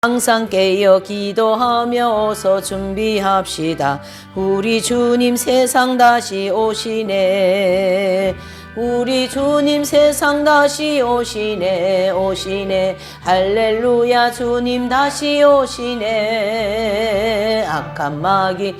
항상 깨어 기도하며 어서 준비합시다. 우리 주님 세상 다시 오시네. 우리 주님 세상 다시 오시네. 오시네. 할렐루야. 주님 다시 오시네. 악한 마귀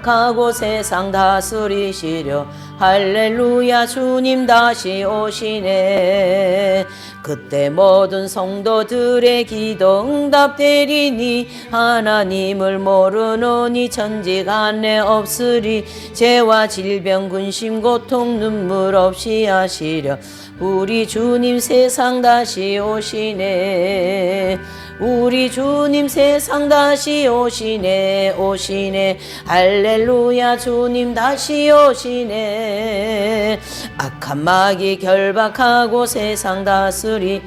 가고 세상 다스리시려. 할렐루야. 주님 다시 오시네. 그때 모든 성도들의 기도 응답되리니 하나님을 모르노니 천직 안에 없으리. 죄와 질병 근심 고통 눈물 없이 하시려. 우리 주님 세상 다시 오시네. 우리 주님 세상 다시 오시네. 오시네. 할렐루야. 주님 다시 오시네. 악한 마귀 결박하고 세상 다스리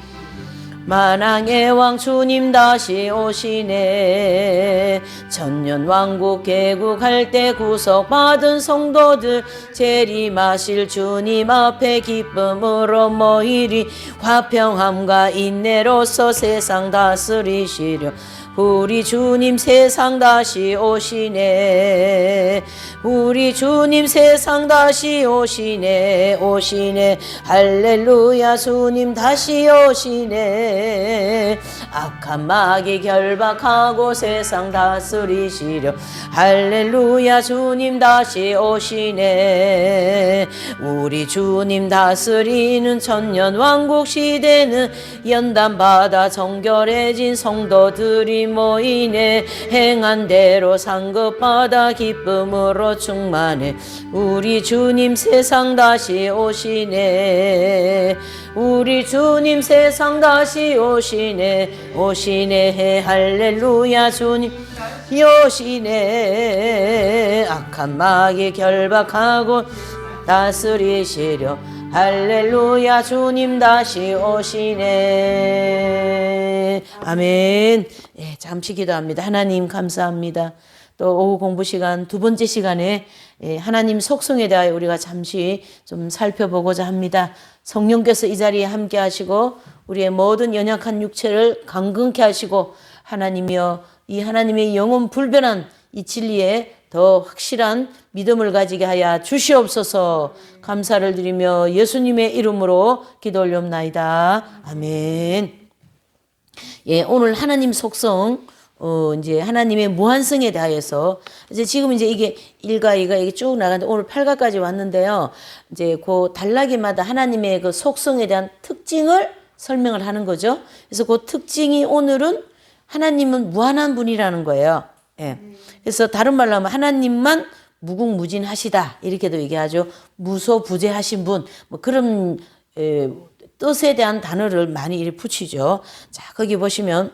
만왕의 왕 주님 다시 오시네. 천년왕국 개국할 때 구속받은 성도들 재림하실 주님 앞에 기쁨으로 모이리. 화평함과 인내로서 세상 다스리시려. 우리 주님 세상 다시 오시네. 우리 주님 세상 다시 오시네. 오시네. 할렐루야. 주님 다시 오시네. 악한 마귀 결박하고 세상 다스리시려. 할렐루야. 주님 다시 오시네. 우리 주님 다스리는 천년왕국 시대는 연단받아 정결해진 성도들이 모이네. 행한 대로 상급받아 기쁨으로 충만해. 우리 주님 세상 다시 오시네. 우리 주님 세상 다시 오시네. 오시네. 할렐루야. 주님 오시네. 악한 마귀 결박하고 다스리시려. 할렐루야. 주님 다시 오시네. 아멘. 네, 잠시 기도합니다. 하나님 감사합니다. 또 오후 공부 시간 두 번째 시간에 하나님 속성에 대하여 우리가 잠시 좀 살펴보고자 합니다. 성령께서 이 자리에 함께 하시고 우리의 모든 연약한 육체를 강건케 하시고 하나님이여 이 하나님의 영원 불변한 이 진리에 더 확실한 믿음을 가지게 하여 주시옵소서. 감사를 드리며 예수님의 이름으로 기도 올려옵나이다. 아멘. 예, 오늘 하나님 속성, 이제 하나님의 무한성에 대하여서 지금 이게 1과 2가 이게 쭉 나가는데 오늘 8가까지 왔는데요. 이제 그 단락에마다 하나님의 그 속성에 대한 특징을 설명을 하는 거죠. 그래서 그 특징이 오늘은 하나님은 무한한 분이라는 거예요. 예. 그래서 다른 말로 하면 하나님만 무궁무진하시다 이렇게도 얘기하죠. 무소부재하신 분, 뭐 그런 뜻에 대한 단어를 많이 이렇게 붙이죠. 자, 거기 보시면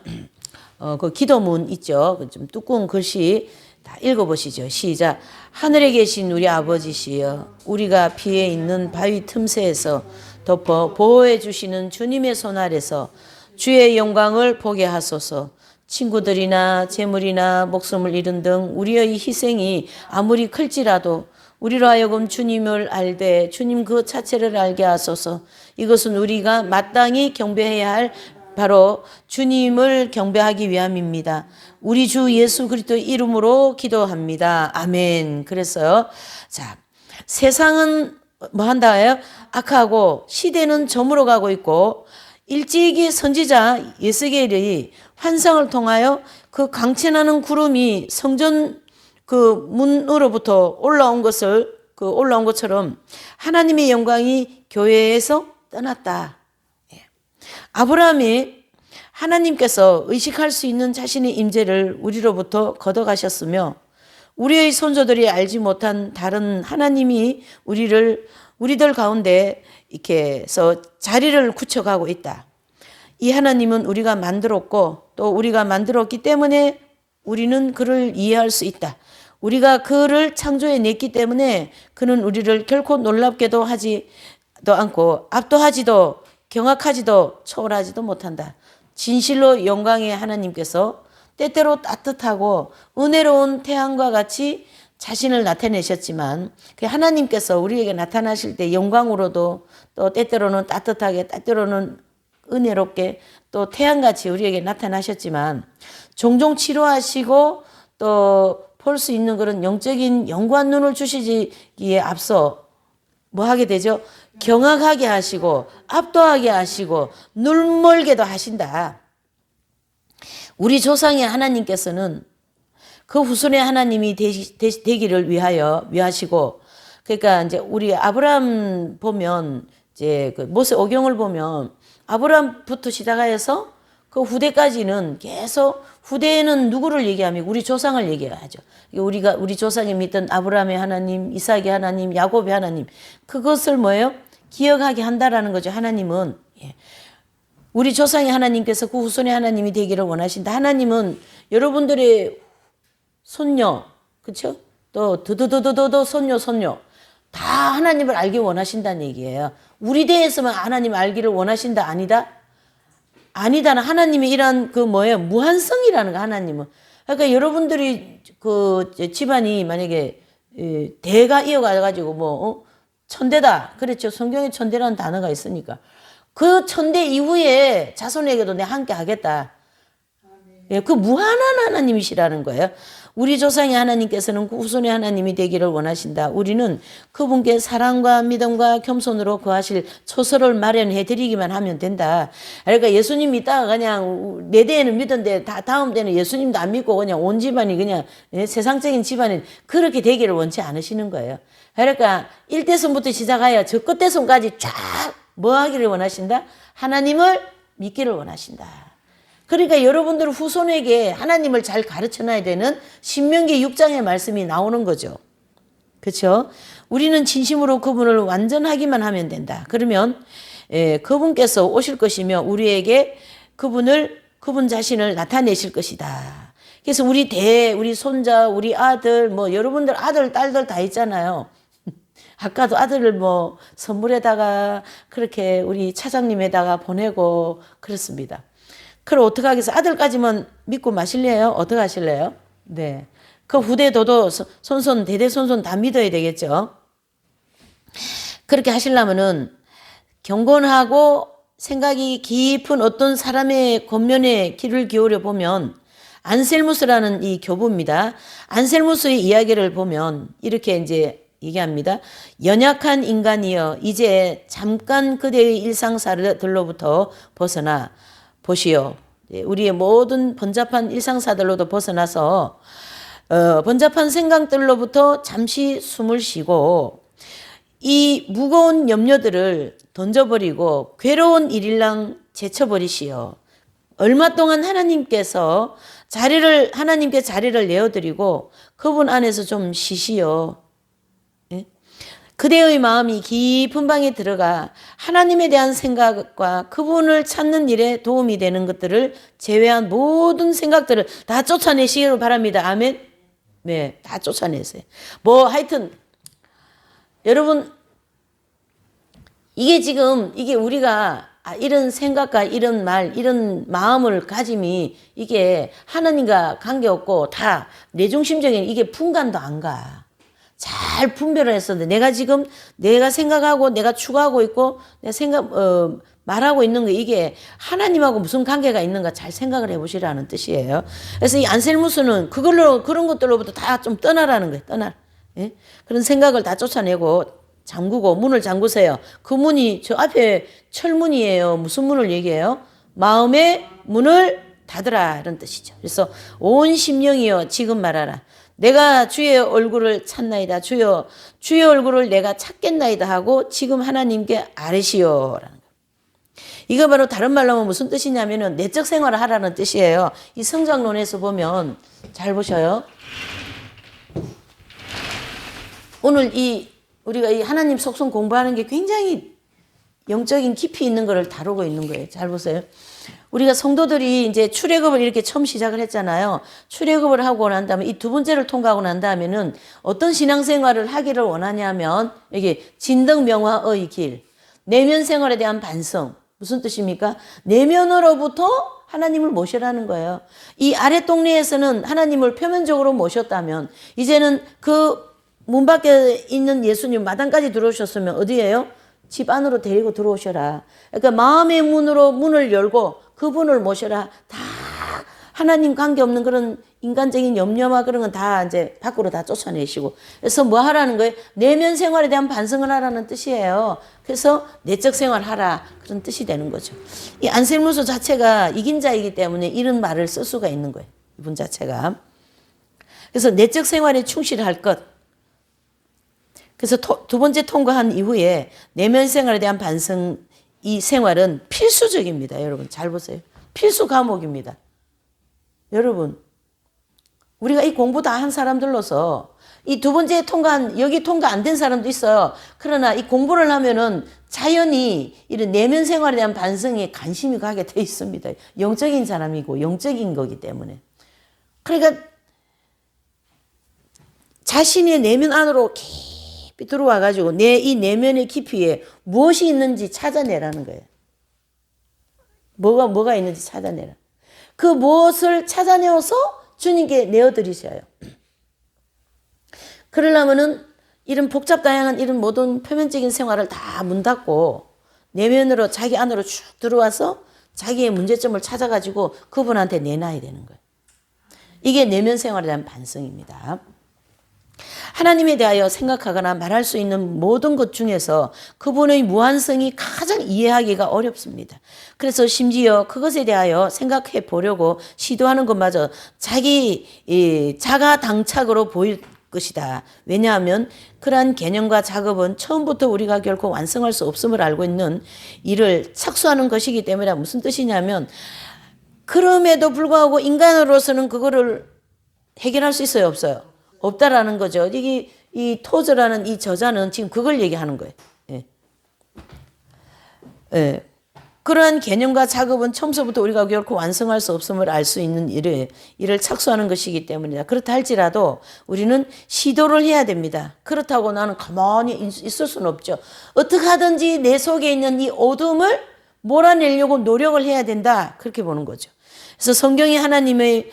그 기도문 있죠. 좀 두꺼운 글씨 다 읽어보시죠. 시작. 하늘에 계신 우리 아버지시여, 우리가 피해 있는 바위 틈새에서 덮어 보호해 주시는 주님의 손 아래서 주의 영광을 보게 하소서. 친구들이나 재물이나 목숨을 잃은 등 우리의 희생이 아무리 클지라도 우리로 하여금 주님을 알되 주님 그 자체를 알게 하소서. 이것은 우리가 마땅히 경배해야 할 바로 주님을 경배하기 위함입니다. 우리 주 예수 그리스도의 이름으로 기도합니다. 아멘. 그래서요. 자, 세상은 뭐 한다요? 악하고 시대는 저물어 가고 있고 일찍이 선지자 예스겔이 환상을 통하여 그 강천하는 구름이 성전 그 문으로부터 올라온 것처럼 하나님의 영광이 교회에서 떠났다. 아브라함이 하나님께서 의식할 수 있는 자신의 임재를 우리로부터 걷어가셨으며 우리의 손조들이 알지 못한 다른 하나님이 우리들 가운데 이렇게 해서 자리를 굳혀가고 있다. 이 하나님은 우리가 만들었고 또 우리가 만들었기 때문에 우리는 그를 이해할 수 있다. 우리가 그를 창조해냈기 때문에 그는 우리를 결코 놀랍게도 하지도 않고 압도하지도 경악하지도 초월하지도 못한다. 진실로 영광의 하나님께서 때때로 따뜻하고 은혜로운 태양과 같이 자신을 나타내셨지만 그 하나님께서 우리에게 나타나실 때 영광으로도 또 때때로는 따뜻하게 때때로는 은혜롭게 또 태양같이 우리에게 나타나셨지만 종종 치료하시고 또 볼 수 있는 그런 영적인 영관 눈을 주시기에 앞서 뭐 하게 되죠? 경악하게 하시고 압도하게 하시고 눈멀게도 하신다. 우리 조상의 하나님께서는 그 후손의 하나님이 되기를 위하시고, 그러니까 이제 우리 아브라함 보면 이제 그 모세 오경을 보면 아브라함부터 시작하여서 그 후대까지는 계속 후대에는 누구를 얘기하면 우리 조상을 얘기하죠. 우리 조상이 믿던 아브라함의 하나님, 이삭의 하나님, 야곱의 하나님, 그것을 뭐예요? 기억하게 한다라는 거죠. 하나님은 우리 조상의 하나님께서 그 후손의 하나님이 되기를 원하신다. 하나님은 여러분들의 손녀, 그렇죠? 또 드드드드드 손녀 다 하나님을 알기 원하신다는 얘기예요. 우리 대에서만 하나님 알기를 원하신다, 아니다? 아니다는 하나님의 이런 그 뭐예요? 무한성이라는 거, 하나님은. 그러니까 여러분들이 그 집안이 만약에 대가 이어가가지고 뭐 천대다, 그렇죠? 성경에 천대라는 단어가 있으니까 그 천대 이후에 자손에게도 내가 함께 하겠다. 그 무한한 하나님이시라는 거예요. 우리 조상의 하나님께서는 그 후손의 하나님이 되기를 원하신다. 우리는 그분께 사랑과 믿음과 겸손으로 거하실 초소를 마련해 드리기만 하면 된다. 그러니까 예수님 믿다가 그냥 내 대에는 믿었는데 다음 때는 예수님도 안 믿고 그냥 온 집안이 그냥 세상적인 집안이 그렇게 되기를 원치 않으시는 거예요. 그러니까 1대손부터 시작하여 저 끝대손까지 쫙 뭐 하기를 원하신다? 하나님을 믿기를 원하신다. 그러니까 여러분들 후손에게 하나님을 잘 가르쳐놔야 되는 신명기 6장의 말씀이 나오는 거죠. 그렇죠? 우리는 진심으로 그분을 완전하기만 하면 된다. 그러면 그분께서 오실 것이며 우리에게 그분 자신을 나타내실 것이다. 그래서 우리 손자, 우리 아들, 뭐 여러분들 아들, 딸들 다 있잖아요. 아까도 아들을 뭐 선물에다가 그렇게 우리 차장님에다가 보내고 그렇습니다. 그럼 어떻게 하겠어요? 아들까지만 믿고 마실래요? 어떻게 하실래요? 네. 그 후대도도 대대손손 다 믿어야 되겠죠. 그렇게 하시려면은 경건하고 생각이 깊은 어떤 사람의 겉면에 귀를 기울여 보면 안셀무스라는 이 교부입니다. 안셀무스의 이야기를 보면 이렇게 이제 얘기합니다. 연약한 인간이여 이제 잠깐 그대의 일상사들로부터 벗어나 보시오. 우리의 모든 번잡한 일상사들로도 벗어나서 번잡한 생각들로부터 잠시 숨을 쉬고 이 무거운 염려들을 던져버리고 괴로운 일일랑 제쳐버리시오. 얼마 동안 하나님께 자리를 내어드리고 그분 안에서 좀 쉬시오. 그대의 마음이 깊은 방에 들어가 하나님에 대한 생각과 그분을 찾는 일에 도움이 되는 것들을 제외한 모든 생각들을 다 쫓아내시기를 바랍니다. 아멘. 네, 다 쫓아내세요. 뭐 하여튼 여러분 이게 우리가 이런 생각과 이런 말, 이런 마음을 가짐이 이게 하나님과 관계없고 다 내중심적인 이게 분간도 안 가. 잘 분별을 했었는데 내가 생각하고 내가 추구하고 있고 내가 말하고 있는 거 이게 하나님하고 무슨 관계가 있는가 잘 생각을 해보시라는 뜻이에요. 그래서 이 안셀무스는 그런 것들로부터 다 좀 떠나라는 거예요. 떠나. 예? 그런 생각을 다 쫓아내고 잠그고 문을 잠그세요. 그 문이 저 앞에 철문이에요. 무슨 문을 얘기해요? 마음의 문을 닫으라 이런 뜻이죠. 그래서 온 심령이여 지금 말하라. 내가 주의 얼굴을 찾나이다. 주의 얼굴을 내가 찾겠나이다 하고 지금 하나님께 아뢰시오라는 거예요. 이거 바로 다른 말로 하면 무슨 뜻이냐면은 내적 생활을 하라는 뜻이에요. 이 성장론에서 보면 잘 보셔요. 오늘 우리가 이 하나님 속성 공부하는 게 굉장히 영적인 깊이 있는 거를 다루고 있는 거예요. 잘 보세요. 우리가 성도들이 이제 출애굽을 이렇게 처음 시작을 했잖아요. 출애굽을 하고 난 다음에 이 두 번째를 통과하고 난 다음에는 어떤 신앙생활을 하기를 원하냐면 이게 진덕명화의 길, 내면 생활에 대한 반성. 무슨 뜻입니까? 내면으로부터 하나님을 모시라는 거예요. 이 아래 동네에서는 하나님을 표면적으로 모셨다면 이제는 그 문 밖에 있는 예수님 마당까지 들어오셨으면 어디예요? 집 안으로 데리고 들어오셔라. 그러니까 마음의 문으로 문을 열고 그분을 모셔라. 다 하나님 관계없는 그런 인간적인 염려와 그런 건 다 이제 밖으로 다 쫓아내시고. 그래서 뭐 하라는 거예요? 내면 생활에 대한 반성을 하라는 뜻이에요. 그래서 내적 생활 하라. 그런 뜻이 되는 거죠. 이 안셀무소 자체가 이긴 자이기 때문에 이런 말을 쓸 수가 있는 거예요. 이분 자체가. 그래서 내적 생활에 충실할 것. 그래서 두 번째 통과한 이후에 내면 생활에 대한 반성, 이 생활은 필수적입니다. 여러분 잘 보세요. 필수 과목입니다. 여러분 우리가 이 공부 다 한 사람들로서 이 두 번째 통과한, 여기 통과 안 된 사람도 있어요. 그러나 이 공부를 하면은 자연히 이런 내면 생활에 대한 반성에 관심이 가게 돼 있습니다. 영적인 사람이고 영적인 거기 때문에. 그러니까 자신의 내면 안으로 깊이 들어와 가지고 내 이 내면의 깊이에 무엇이 있는지 찾아내라는 거예요. 뭐가 있는지 찾아내라. 그 무엇을 찾아내어서 주님께 내어드리셔요. 그러려면은 이런 복잡 다양한 이런 모든 표면적인 생활을 다 문 닫고 내면으로 자기 안으로 쭉 들어와서 자기의 문제점을 찾아가지고 그분한테 내놔야 되는 거예요. 이게 내면 생활에 대한 반성입니다. 하나님에 대하여 생각하거나 말할 수 있는 모든 것 중에서 그분의 무한성이 가장 이해하기가 어렵습니다. 그래서 심지어 그것에 대하여 생각해 보려고 시도하는 것마저 자기 자가당착으로 보일 것이다. 왜냐하면 그러한 개념과 작업은 처음부터 우리가 결코 완성할 수 없음을 알고 있는 이를 착수하는 것이기 때문에 무슨 뜻이냐면 그럼에도 불구하고 인간으로서는 그거를 해결할 수 있어요? 없어요? 없다라는 거죠. 이게 이 토저라는 이 저자는 지금 그걸 얘기하는 거예요. 예. 예. 그러한 개념과 작업은 처음서부터 우리가 결코 완성할 수 없음을 알 수 있는 이를 착수하는 것이기 때문이다. 그렇다 할지라도 우리는 시도를 해야 됩니다. 그렇다고 나는 가만히 있을 수는 없죠. 어떻게 하든지 내 속에 있는 이 어둠을 몰아내려고 노력을 해야 된다. 그렇게 보는 거죠. 그래서 성경이 하나님의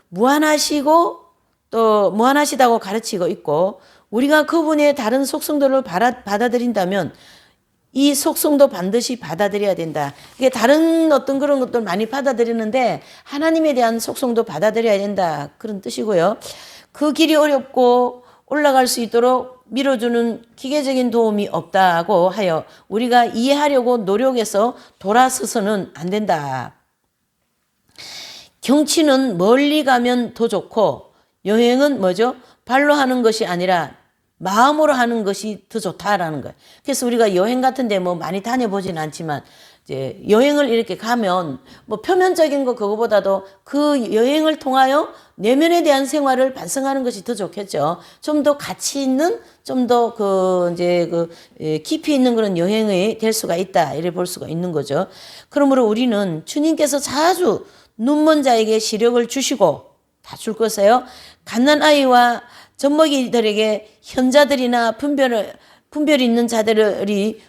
무한하시고 또 무한하시다고 가르치고 있고 우리가 그분의 다른 속성들을 받아들인다면 이 속성도 반드시 받아들여야 된다. 이게 다른 어떤 그런 것들 많이 받아들이는데 하나님에 대한 속성도 받아들여야 된다. 그런 뜻이고요. 그 길이 어렵고 올라갈 수 있도록 밀어주는 기계적인 도움이 없다고 하여 우리가 이해하려고 노력해서 돌아서서는 안 된다. 경치는 멀리 가면 더 좋고 여행은 뭐죠? 발로 하는 것이 아니라 마음으로 하는 것이 더 좋다라는 거예요. 그래서 우리가 여행 같은데 뭐 많이 다녀보진 않지만 이제 여행을 이렇게 가면 뭐 표면적인 거 그거보다도 그 여행을 통하여 내면에 대한 생활을 반성하는 것이 더 좋겠죠. 좀 더 가치 있는, 좀 더 깊이 있는 그런 여행이 될 수가 있다. 이래 볼 수가 있는 거죠. 그러므로 우리는 주님께서 자주 눈먼 자에게 시력을 주시고 다 줄 것이에요. 갓난 아이와 젖먹이들에게 현자들이나 분별이 있는 자들이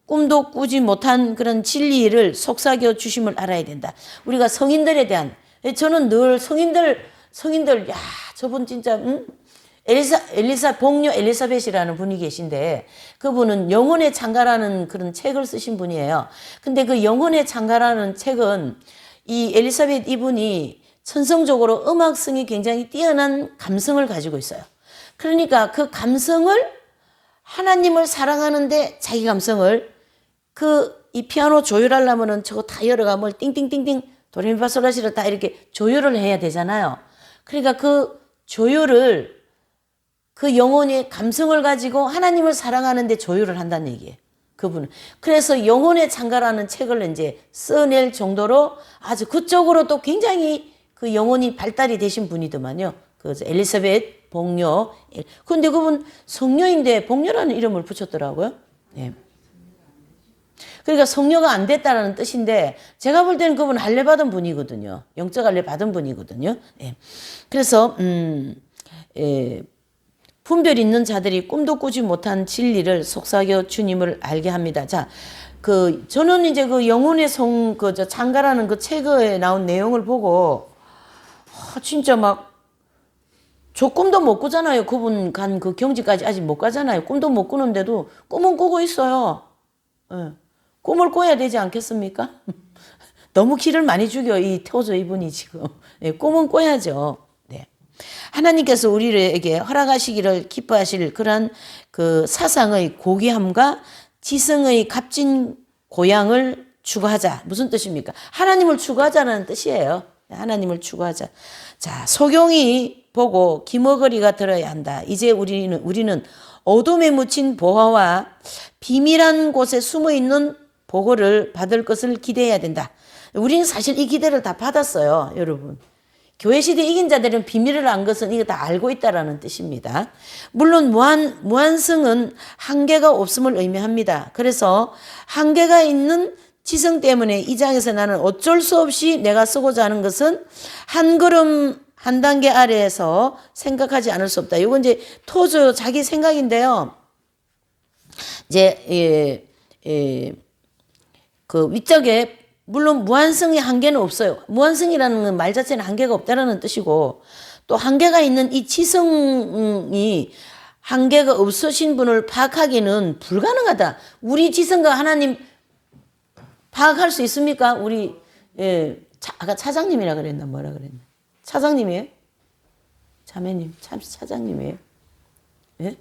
꿈도 꾸지 못한 그런 진리를 속삭여 주심을 알아야 된다. 우리가 성인들에 대한, 저는 늘 성인들, 야, 저분 진짜, 복녀 엘리사벳이라는 분이 계신데, 그분은 영혼의 창가라는 그런 책을 쓰신 분이에요. 근데 그 영혼의 창가라는 책은 이 엘리사벳 이분이 천성적으로 음악성이 굉장히 뛰어난 감성을 가지고 있어요. 그러니까 그 감성을 하나님을 사랑하는데 자기 감성을 이 피아노 조율하려면은 저거 다 여러 감을 띵띵띵띵 도레미파솔라시를 다 이렇게 조율을 해야 되잖아요. 그러니까 그 조율을 그 영혼의 감성을 가지고 하나님을 사랑하는데 조율을 한다는 얘기예요. 그분은. 그래서 영혼의 창가라는 책을 이제 써낼 정도로 아주 그쪽으로 또 굉장히 그 영혼이 발달이 되신 분이더만요. 그 엘리사벳 복녀. 근데 그분 성녀인데 복녀라는 이름을 붙였더라고요. 예. 그러니까 성녀가 안 됐다라는 뜻인데 제가 볼 때는 그분 할례 받은 분이거든요. 영적 할례 받은 분이거든요. 예. 그래서 분별 있는 자들이 꿈도 꾸지 못한 진리를 속삭여 주님을 알게 합니다. 자, 저는 이제 그 영혼의 창가라는 그 책에 나온 내용을 보고 진짜 막 저 꿈도 못 꾸잖아요. 그분 간 그 경지까지 아직 못 가잖아요. 꿈도 못 꾸는데도 꿈은 꾸고 있어요. 예. 꿈을 꿔야 되지 않겠습니까? 너무 기를 많이 죽여 이 토저 이분이 지금. 예, 꿈은 꿔야죠. 네. 하나님께서 우리에게 허락하시기를 기뻐하실 그런 그 사상의 고귀함과 지성의 값진 고향을 추구하자. 무슨 뜻입니까? 하나님을 추구하자는 뜻이에요. 하나님을 추구하자. 자, 소경이 보고 기머거리가 들어야 한다. 이제 우리는 어둠에 묻힌 보화와 비밀한 곳에 숨어 있는 보고를 받을 것을 기대해야 된다. 우리는 사실 이 기대를 다 받았어요, 여러분. 교회 시대 이긴 자들은 비밀을 안 것은 이거 다 알고 있다라는 뜻입니다. 물론 무한성은 한계가 없음을 의미합니다. 그래서 한계가 있는 지성 때문에 이 장에서 나는 어쩔 수 없이 내가 쓰고자 하는 것은 한 걸음 한 단계 아래에서 생각하지 않을 수 없다. 이건 이제 토저 자기 생각인데요. 이제 그 위쪽에 물론 무한성의 한계는 없어요. 무한성이라는 말 자체는 한계가 없다라는 뜻이고 또 한계가 있는 이 지성이 한계가 없으신 분을 파악하기는 불가능하다. 우리 지성과 하나님 파악할 수 있습니까? 우리 아까 차장님이라 그랬나 뭐라 그랬나? 차장님이에요? 자매님 차장님이에요? 예?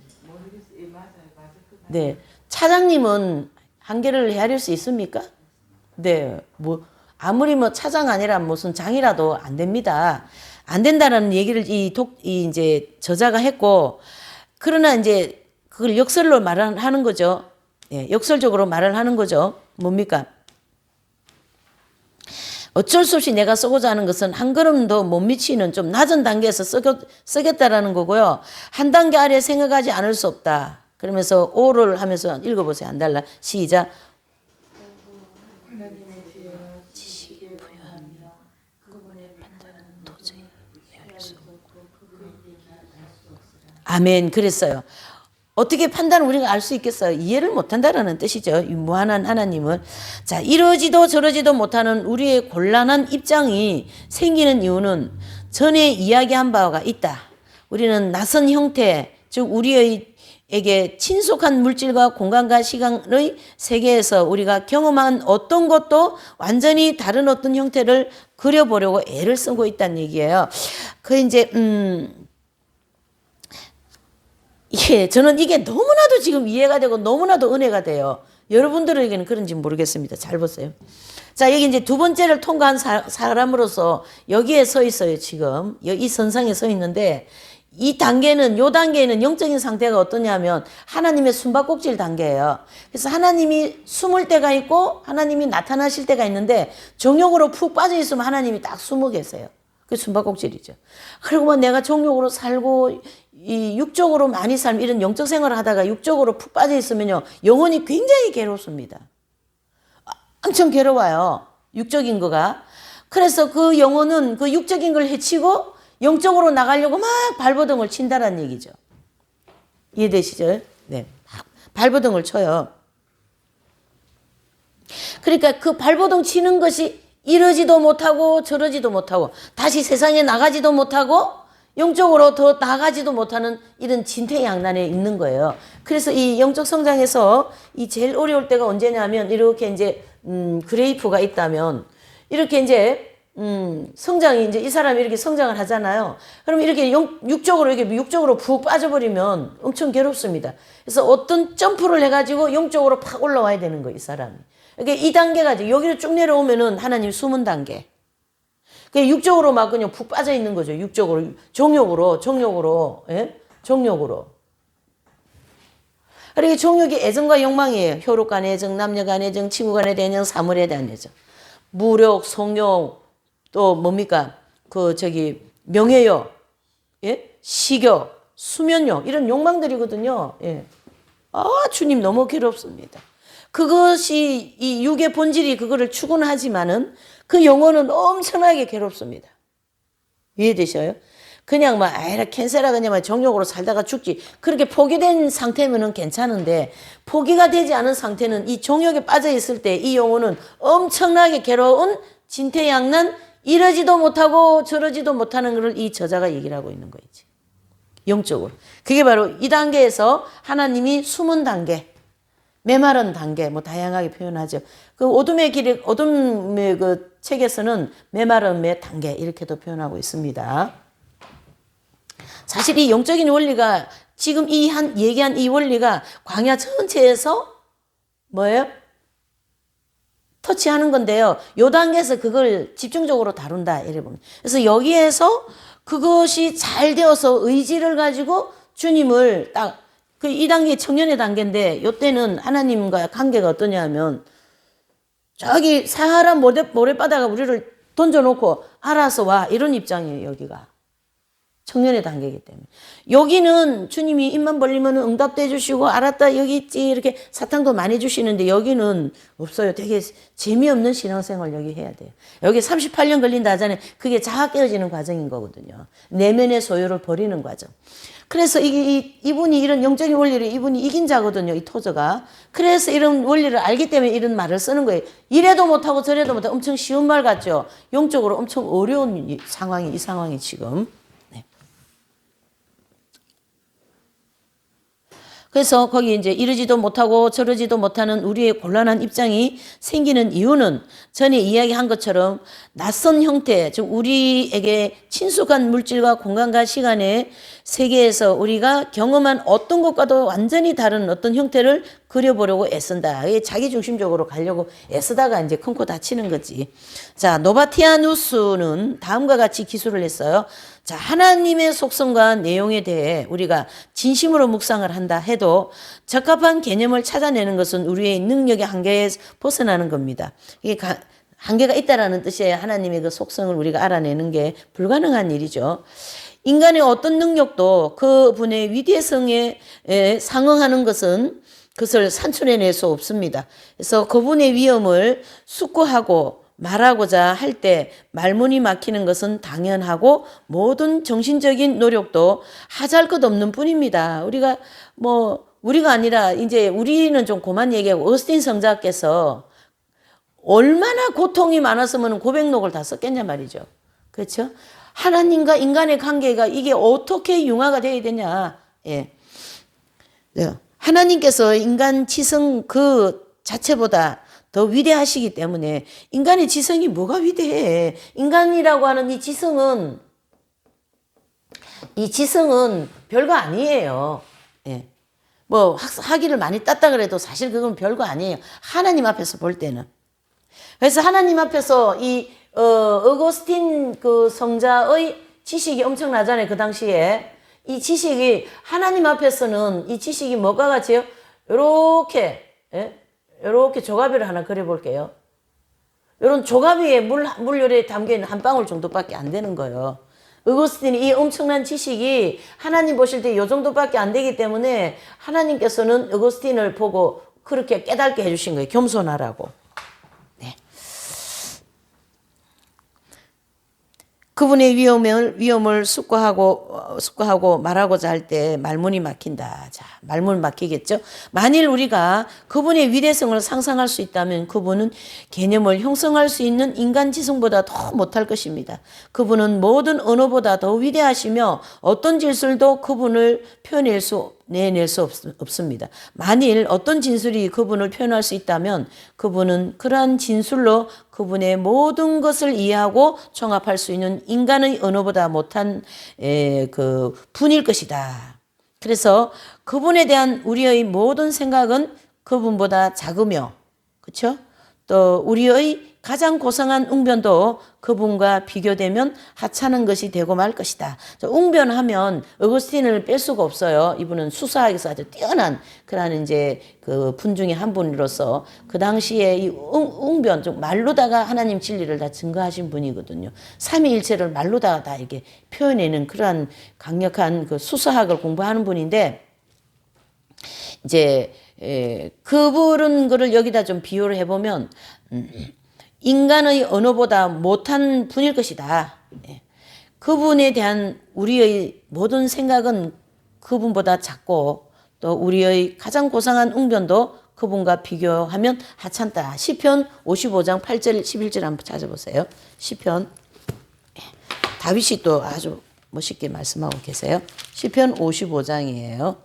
네, 차장님은 한계를 헤아릴 수 있습니까? 네, 뭐 아무리 뭐 차장 아니라 무슨 장이라도 안 됩니다. 안 된다라는 얘기를 이제 저자가 했고, 그러나 이제 그걸 역설로 말하는 거죠. 예, 역설적으로 말을 하는 거죠. 뭡니까? 어쩔 수 없이 내가 쓰고자 하는 것은 한 걸음도 못 미치는 좀 낮은 단계에서 쓰겠다라는 거고요. 한 단계 아래 생각하지 않을 수 없다. 그러면서 오를 하면서 읽어보세요. 안 달라. 시작. 아멘. 그랬어요. 어떻게 판단을 우리가 알 수 있겠어요? 이해를 못한다라는 뜻이죠. 이 무한한 하나님은. 자, 이러지도 저러지도 못하는 우리의 곤란한 입장이 생기는 이유는 전에 이야기한 바가 있다. 우리는 낯선 형태, 즉 우리에게 친숙한 물질과 공간과 시간의 세계에서 우리가 경험한 어떤 것도 완전히 다른 어떤 형태를 그려보려고 애를 쓰고 있다는 얘기예요. 저는 이게 너무나도 지금 이해가 되고 너무나도 은혜가 돼요. 여러분들에게는 그런지 모르겠습니다. 잘 보세요. 자, 여기 이제 두 번째를 통과한 사람으로서 여기에 서 있어요, 지금. 이 선상에 서 있는데, 요 단계에는 영적인 상태가 어떠냐면, 하나님의 숨바꼭질 단계예요. 그래서 하나님이 숨을 때가 있고, 하나님이 나타나실 때가 있는데, 정욕으로 푹 빠져 있으면 하나님이 딱 숨어 계세요. 그게 숨바꼭질이죠. 그리고 뭐 내가 정욕으로 살고, 이 육적으로 많이 살면 이런 영적 생활을 하다가 육적으로 푹 빠져 있으면요, 영혼이 굉장히 괴롭습니다. 엄청 괴로워요. 육적인 거가. 그래서 그 영혼은 그 육적인 걸 해치고 영적으로 나가려고 막 발버둥을 친다라는 얘기죠. 이해되시죠? 네. 발버둥을 쳐요. 그러니까 그 발버둥 치는 것이 이러지도 못하고 저러지도 못하고 다시 세상에 나가지도 못하고 영적으로 더 나가지도 못하는 이런 진퇴양난에 있는 거예요. 그래서 이 영적 성장에서 이 제일 어려울 때가 언제냐면 이렇게 이제 그레이프가 있다면 이렇게 이제 성장이 이제 이 사람이 이렇게 성장을 하잖아요. 그럼 이렇게 육적으로 푹 빠져버리면 엄청 괴롭습니다. 그래서 어떤 점프를 해가지고 영적으로 팍 올라와야 되는 거예요, 이 사람이. 그러니까 이 단계가 여기로 쭉 내려오면은 하나님 숨은 단계. 그 육적으로 막 그냥 푹 빠져 있는 거죠. 육적으로, 정욕으로, 예? 정욕으로. 그러니까 정욕이 애정과 욕망이에요. 혈육 간의 애정, 남녀 간의 애정, 친구 간의 애정, 사물에 대한 애정. 무력, 성욕, 또 뭡니까? 명예욕, 예? 식욕, 수면욕, 이런 욕망들이거든요. 예. 주님 너무 괴롭습니다. 그것이 이 육의 본질이 그거를 추구하지만은 그 영혼은 엄청나게 괴롭습니다. 이해되셔요? 그냥 캔세라 그냥 정욕으로 살다가 죽지. 그렇게 포기된 상태면은 괜찮은데 포기가 되지 않은 상태는 이 정욕에 빠져 있을 때 이 영혼은 엄청나게 괴로운 진퇴양난 이러지도 못하고 저러지도 못하는 것을 이 저자가 얘기를 하고 있는 거지. 영적으로. 그게 바로 이 단계에서 하나님이 숨은 단계. 메마른 단계, 뭐 다양하게 표현하죠. 그 어둠의 그 책에서는 메마름의 단계 이렇게도 표현하고 있습니다. 사실 이 영적인 원리가 지금 얘기한 이 원리가 광야 전체에서 뭐예요? 터치하는 건데요. 요 단계에서 그걸 집중적으로 다룬다. 이래 보면. 그래서 여기에서 그것이 잘 되어서 의지를 가지고 주님을 딱, 이 단계 청년의 단계인데, 요 때는 하나님과 관계가 어떠냐 하면, 저기 사하라 모래바다가 우리를 던져놓고 알아서 와. 이런 입장이에요, 여기가. 청년의 단계이기 때문에. 여기는 주님이 입만 벌리면 응답도 해주시고, 알았다, 여기 있지. 이렇게 사탕도 많이 주시는데, 여기는 없어요. 되게 재미없는 신앙생활 여기 해야 돼요. 여기 38년 걸린다 하잖아요. 그게 자아 깨어지는 과정인 거거든요. 내면의 소유를 버리는 과정. 그래서 이분이 이런 영적인 원리를 이분이 이긴 자거든요. 이 토저가. 그래서 이런 원리를 알기 때문에 이런 말을 쓰는 거예요. 이래도 못하고 저래도 못하고 엄청 쉬운 말 같죠. 영적으로 엄청 어려운 이 상황이 지금. 그래서 거기 이제 이러지도 못하고 저러지도 못하는 우리의 곤란한 입장이 생기는 이유는 전에 이야기한 것처럼 낯선 형태, 즉 우리에게 친숙한 물질과 공간과 시간의 세계에서 우리가 경험한 어떤 것과도 완전히 다른 어떤 형태를 그려보려고 애쓴다. 자기중심적으로 가려고 애쓰다가 이제 큰 코 다치는 거지. 자, 노바티아누스는 다음과 같이 기술을 했어요. 자, 하나님의 속성과 내용에 대해 우리가 진심으로 묵상을 한다 해도 적합한 개념을 찾아내는 것은 우리의 능력의 한계에서 벗어나는 겁니다. 이게 한계가 있다라는 뜻이에요. 하나님의 그 속성을 우리가 알아내는 게 불가능한 일이죠. 인간의 어떤 능력도 그분의 위대성에 상응하는 그것을 산출해낼 수 없습니다. 그래서 그분의 위엄을 숙고하고 말하고자 할 때 말문이 막히는 것은 당연하고 모든 정신적인 노력도 하잘 것 없는 뿐입니다. 우리가 아니라 이제 우리는 좀 그만 얘기하고 어스틴 성자께서 얼마나 고통이 많았으면 고백록을 다 썼겠냐 말이죠. 그렇죠? 하나님과 인간의 관계가 이게 어떻게 융화가 되어야 되냐. 예. 하나님께서 인간 지성 그 자체보다 더 위대하시기 때문에 인간의 지성이 뭐가 위대해. 인간이라고 하는 이 지성은 별거 아니에요. 예. 뭐 학위를 많이 땄다 그래도 사실 그건 별거 아니에요. 하나님 앞에서 볼 때는. 그래서 하나님 앞에서 어거스틴 그 성자의 지식이 엄청나잖아요. 그 당시에. 이 지식이 하나님 앞에서는 이 지식이 뭐가 같이요? 요렇게 조가비를 하나 그려볼게요. 요런 조가비에 물열에 담겨있는 한 방울 정도밖에 안 되는 거예요. 어거스틴이 이 엄청난 지식이 하나님 보실 때 요 정도밖에 안 되기 때문에 하나님께서는 어거스틴을 보고 그렇게 깨닫게 해주신 거예요. 겸손하라고. 그분의 위험을 숙고하고 말하고자 할 때 말문이 막힌다. 자, 말문 막히겠죠? 만일 우리가 그분의 위대성을 상상할 수 있다면 그분은 개념을 형성할 수 있는 인간 지성보다 더 못할 것입니다. 그분은 모든 언어보다 더 위대하시며 어떤 진술도 그분을 내낼 수 없습니다. 만일 어떤 진술이 그분을 표현할 수 있다면 그분은 그러한 진술로 그분의 모든 것을 이해하고 종합할 수 있는 인간의 언어보다 못한 분일 것이다. 그래서 그분에 대한 우리의 모든 생각은 그분보다 작으며, 그렇죠? 또 우리의 가장 고상한 웅변도 그분과 비교되면 하찮은 것이 되고 말 것이다. 웅변하면 어거스틴을 뺄 수가 없어요. 이분은 수사학에서 아주 뛰어난 그런 이제 그 분 중에 한 분으로서 그 당시에 이 웅변, 좀 말로다가 하나님 진리를 다 증거하신 분이거든요. 삼위일체를 말로다가 다 이렇게 표현내는 그러한 강력한 그 수사학을 공부하는 분인데 이제 그분은 거를 여기다 좀 비유를 해보면 인간의 언어보다 못한 분일 것이다. 그분에 대한 우리의 모든 생각은 그분보다 작고 또 우리의 가장 고상한 웅변도 그분과 비교하면 하찮다. 시편 55장 8절 11절 한번 찾아보세요. 시편 다윗이 또 아주 멋있게 말씀하고 계세요. 시편 55장이에요.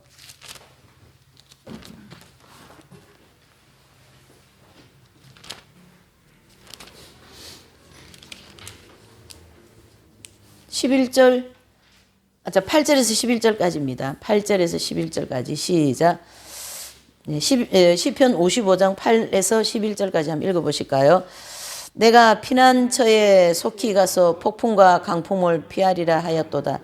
11절, 8절에서 11절까지입니다. 8절에서 11절까지 시작. 시편 55장 8에서 11절까지 한번 읽어보실까요? 내가 피난처에 속히 가서 폭풍과 강풍을 피하리라 하였도다.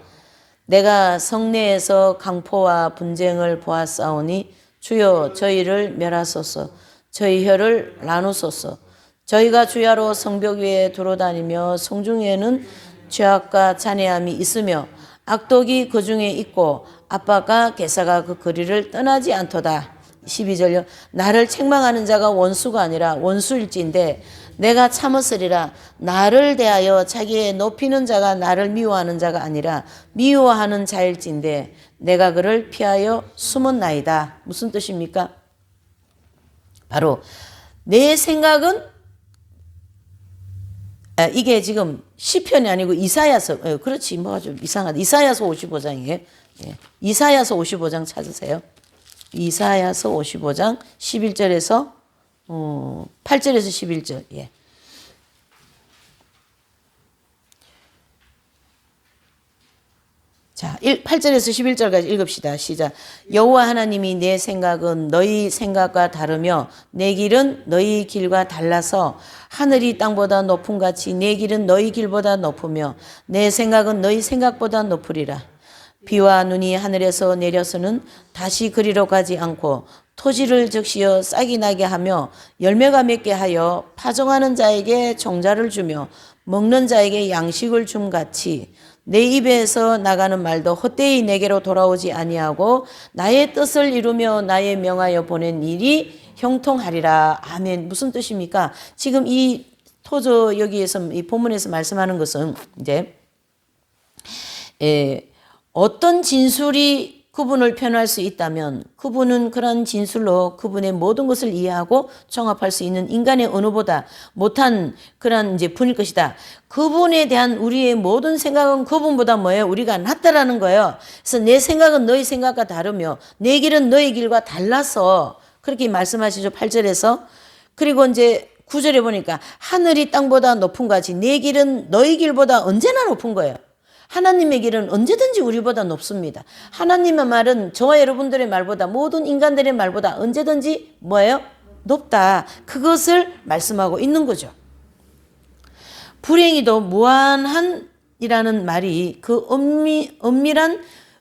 내가 성내에서 강포와 분쟁을 보았사오니 주여 저희를 멸하소서. 저희 혀를 나누소서. 저희가 주야로 성벽 위에 두루다니며 성중에는 죄악과 잔해함이 있으며 악독이 그 중에 있고 압박과 괴사가 그 거리를 떠나지 않도다. 12절요. 나를 책망하는 자가 원수가 아니라 원수일진데 내가 참았으리라. 나를 대하여 자기의 높이는 자가 나를 미워하는 자가 아니라 미워하는 자일진데 내가 그를 피하여 숨었나이다. 무슨 뜻입니까? 바로 내 생각은 이게 지금 시편이 아니고 이사야서, 그렇지, 뭐가 좀 이상하다. 이사야서 55장이에요. 이사야서 55장 찾으세요. 이사야서 55장 11절에서 8절에서 11절. 예. 자, 8절에서 11절까지 읽읍시다. 시작. 여호와 하나님이 내 생각은 너희 생각과 다르며 내 길은 너희 길과 달라서 하늘이 땅보다 높음 같이 내 길은 너희 길보다 높으며 내 생각은 너희 생각보다 높으리라. 비와 눈이 하늘에서 내려서는 다시 그리로 가지 않고 토지를 적시어 싹이 나게 하며 열매가 맺게 하여 파종하는 자에게 종자를 주며 먹는 자에게 양식을 줌 같이 내 입에서 나가는 말도 헛되이 내게로 돌아오지 아니하고 나의 뜻을 이루며 나의 명하여 보낸 일이 형통하리라. 아멘. 무슨 뜻입니까? 지금 이 토저 여기에서 이 본문에서 말씀하는 것은 이제 어떤 진술이 그분을 표현할 수 있다면 그분은 그런 진술로 그분의 모든 것을 이해하고 종합할 수 있는 인간의 언어보다 못한 그런 이제 분일 것이다. 그분에 대한 우리의 모든 생각은 그분보다 뭐예요? 우리가 낫다라는 거예요. 그래서 내 생각은 너희 생각과 다르며 내 길은 너희 길과 달라서 그렇게 말씀하시죠. 8절에서. 그리고 이제 9절에 보니까 하늘이 땅보다 높은 같이 내 길은 너희 길보다 언제나 높은 거예요. 하나님의 길은 언제든지 우리보다 높습니다. 하나님의 말은 저와 여러분들의 말보다 모든 인간들의 말보다 언제든지 뭐예요? 높다. 그것을 말씀하고 있는 거죠. 불행히도 무한한이라는 말이 그 엄밀한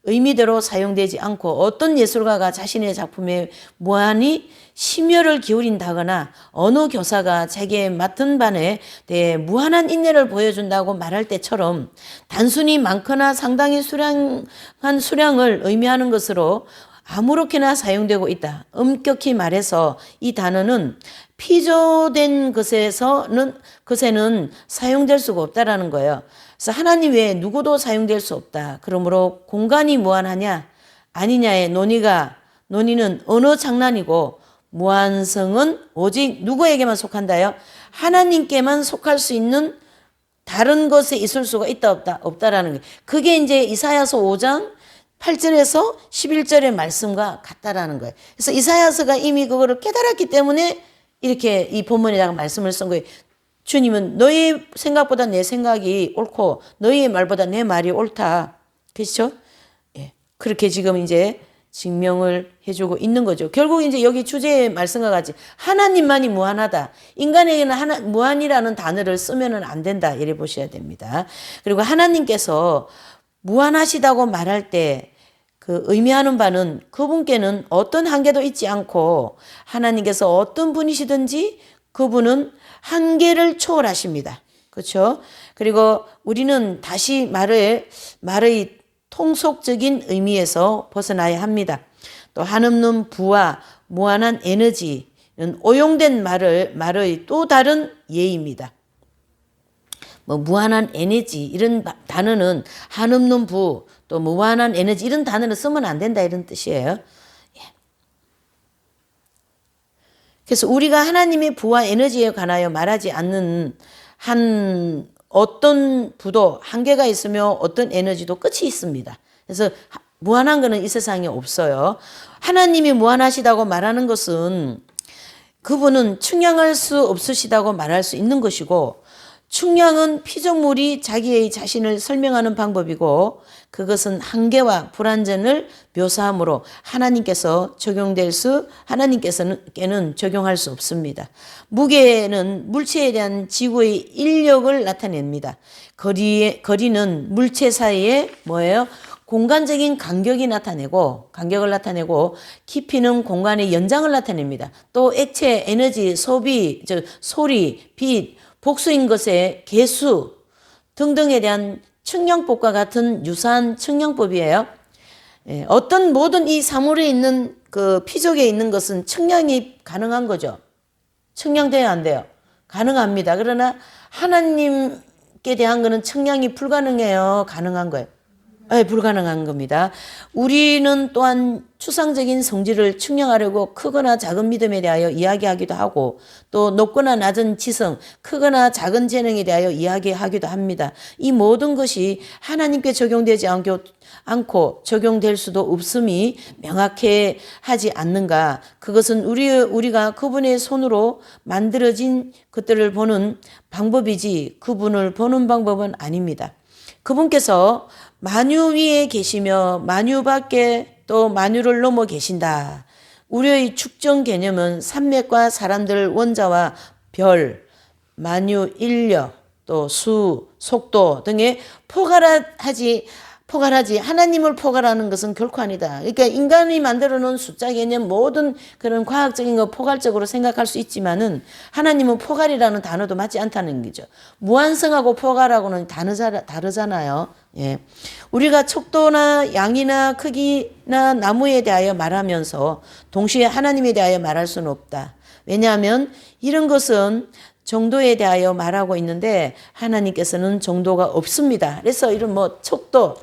의미대로 사용되지 않고 어떤 예술가가 자신의 작품에 무한히 심혈을 기울인다거나 어느 교사가 자기의 맡은 반에 대해 무한한 인내를 보여준다고 말할 때처럼 단순히 많거나 상당히 수량한 수량을 의미하는 것으로 아무렇게나 사용되고 있다. 엄격히 말해서 이 단어는 피조된 것에는 사용될 수가 없다라는 거예요. 그래서 하나님 외에 누구도 사용될 수 없다. 그러므로 공간이 무한하냐 아니냐의 논의는 언어 장난이고 무한성은 오직 누구에게만 속한다요? 하나님께만 속할 수 있는 다른 것에 있을 수가 있다 없다라는 거예요. 그게 이제 이사야서 5장 8절에서 11절의 말씀과 같다라는 거예요. 그래서 이사야서가 이미 그거를 깨달았기 때문에 이렇게 이 본문에다가 말씀을 쓴 거예요. 주님은 너희 생각보다 내 생각이 옳고 너희의 말보다 내 말이 옳다. 그렇죠? 예. 그렇게 지금 이제 증명을 해주고 있는 거죠. 결국 이제 여기 주제의 말씀과 같이 하나님만이 무한하다. 인간에게는 무한이라는 단어를 쓰면은 안 된다. 이래 보셔야 됩니다. 그리고 하나님께서 무한하시다고 말할 때 그 의미하는 바는 그분께는 어떤 한계도 있지 않고 하나님께서 어떤 분이시든지 그분은 한계를 초월하십니다. 그렇죠? 그리고 우리는 다시 말의 통속적인 의미에서 벗어나야 합니다. 또 한없는 부와 무한한 에너지는 오용된 말의 또 다른 예입니다. 무한한 에너지 이런 단어는 한없는 부 또 무한한 에너지 이런 단어를 쓰면 안 된다 이런 뜻이에요. 그래서 우리가 하나님의 부와 에너지에 관하여 말하지 않는 한 어떤 부도 한계가 있으며 어떤 에너지도 끝이 있습니다. 그래서 무한한 것은 이 세상에 없어요. 하나님이 무한하시다고 말하는 것은 그분은 측량할 수 없으시다고 말할 수 있는 것이고 측량은 피조물이 자기의 자신을 설명하는 방법이고 그것은 한계와 불완전을 묘사하므로 하나님께서는 적용할 수 없습니다. 무게는 물체에 대한 지구의 인력을 나타냅니다. 거리는 물체 사이에 뭐예요? 공간적인 간격을 나타내고 깊이는 공간의 연장을 나타냅니다. 또 액체, 에너지, 소비, 소리, 빛, 복수인 것의 개수 등등에 대한 측량법과 같은 유사한 측량법이에요. 어떤 모든 이 사물에 있는 그 피족에 있는 것은 측량이 가능한 거죠. 측량돼야 안 돼요. 가능합니다. 그러나 하나님께 대한 거는 측량이 불가능해요. 가능한 거예요. 네, 불가능한 겁니다. 우리는 또한 추상적인 성질을 측량하려고 크거나 작은 믿음에 대하여 이야기하기도 하고 또 높거나 낮은 지성, 크거나 작은 재능에 대하여 이야기하기도 합니다. 이 모든 것이 하나님께 적용되지 않고 적용될 수도 없음이 명확해 하지 않는가. 그것은 우리가 그분의 손으로 만들어진 것들을 보는 방법이지 그분을 보는 방법은 아닙니다. 그분께서 만유 위에 계시며 만유 밖에 또 만유를 넘어 계신다. 우리의 축정 개념은 산맥과 사람들, 원자와 별, 만유, 인력, 또 수, 속도 등에 포괄하지 하나님을 포괄하는 것은 결코 아니다. 그러니까 인간이 만들어 놓은 숫자 개념 모든 그런 과학적인 거 포괄적으로 생각할 수 있지만은 하나님은 포괄이라는 단어도 맞지 않다는 거죠. 무한성하고 포괄하고는 다르잖아요. 예. 우리가 척도나 양이나 크기나 나무에 대하여 말하면서 동시에 하나님에 대하여 말할 수는 없다. 왜냐하면 이런 것은 정도에 대하여 말하고 있는데 하나님께서는 정도가 없습니다. 그래서 이런 척도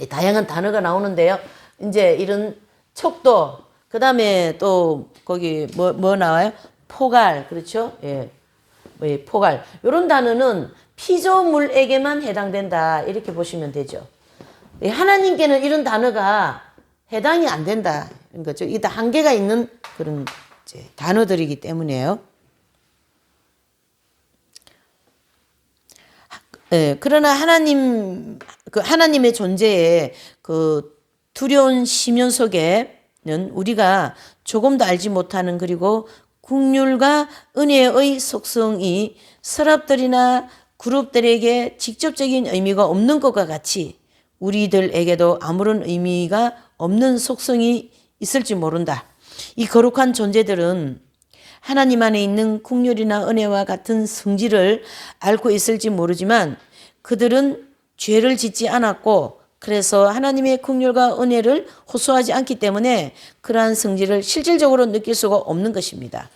다양한 단어가 나오는데요. 이제 이런 척도, 그 다음에 또 거기 뭐 나와요? 포괄, 그렇죠? 예, 포괄. 이런 단어는 피조물에게만 해당된다. 이렇게 보시면 되죠. 하나님께는 이런 단어가 해당이 안 된다. 거죠. 이게 다 한계가 있는 그런 단어들이기 때문이에요. 그러나 하나님의 존재에 그 두려운 심연 속에는 우리가 조금도 알지 못하는 그리고 긍휼과 은혜의 속성이 서랍들이나 그룹들에게 직접적인 의미가 없는 것과 같이 우리들에게도 아무런 의미가 없는 속성이 있을지 모른다. 이 거룩한 존재들은 하나님 안에 있는 긍휼이나 은혜와 같은 성질을 앓고 있을지 모르지만 그들은 죄를 짓지 않았고 그래서 하나님의 긍휼과 은혜를 호소하지 않기 때문에 그러한 성질을 실질적으로 느낄 수가 없는 것입니다.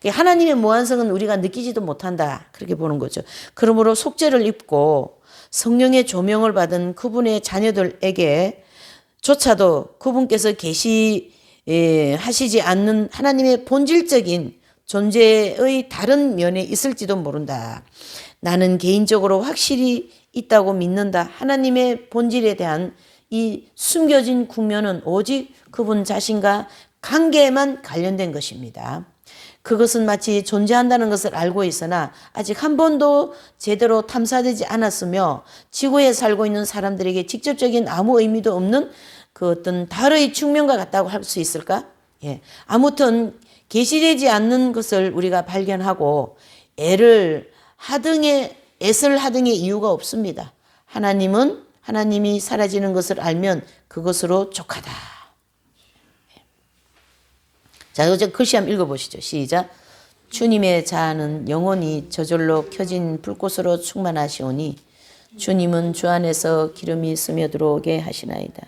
하나님의 무한성은 우리가 느끼지도 못한다. 그렇게 보는 거죠. 그러므로 속죄를 입고 성령의 조명을 받은 그분의 자녀들에게 조차도 그분께서 하시지 않는 하나님의 본질적인 존재의 다른 면에 있을지도 모른다. 나는 개인적으로 확실히 있다고 믿는다. 하나님의 본질에 대한 이 숨겨진 국면은 오직 그분 자신과 관계에만 관련된 것입니다. 그것은 마치 존재한다는 것을 알고 있으나 아직 한 번도 제대로 탐사되지 않았으며 지구에 살고 있는 사람들에게 직접적인 아무 의미도 없는 그 어떤 달의 측면과 같다고 할 수 있을까? 예. 아무튼 계시되지 않는 것을 우리가 발견하고 애를 하등의 이유가 없습니다. 하나님이 사라지는 것을 알면 그것으로 족하다. 자, 이제 글씨 한번 읽어보시죠. 시작. 주님의 자아는 영원히 저절로 켜진 불꽃으로 충만하시오니 주님은 주 안에서 기름이 스며들어오게 하시나이다.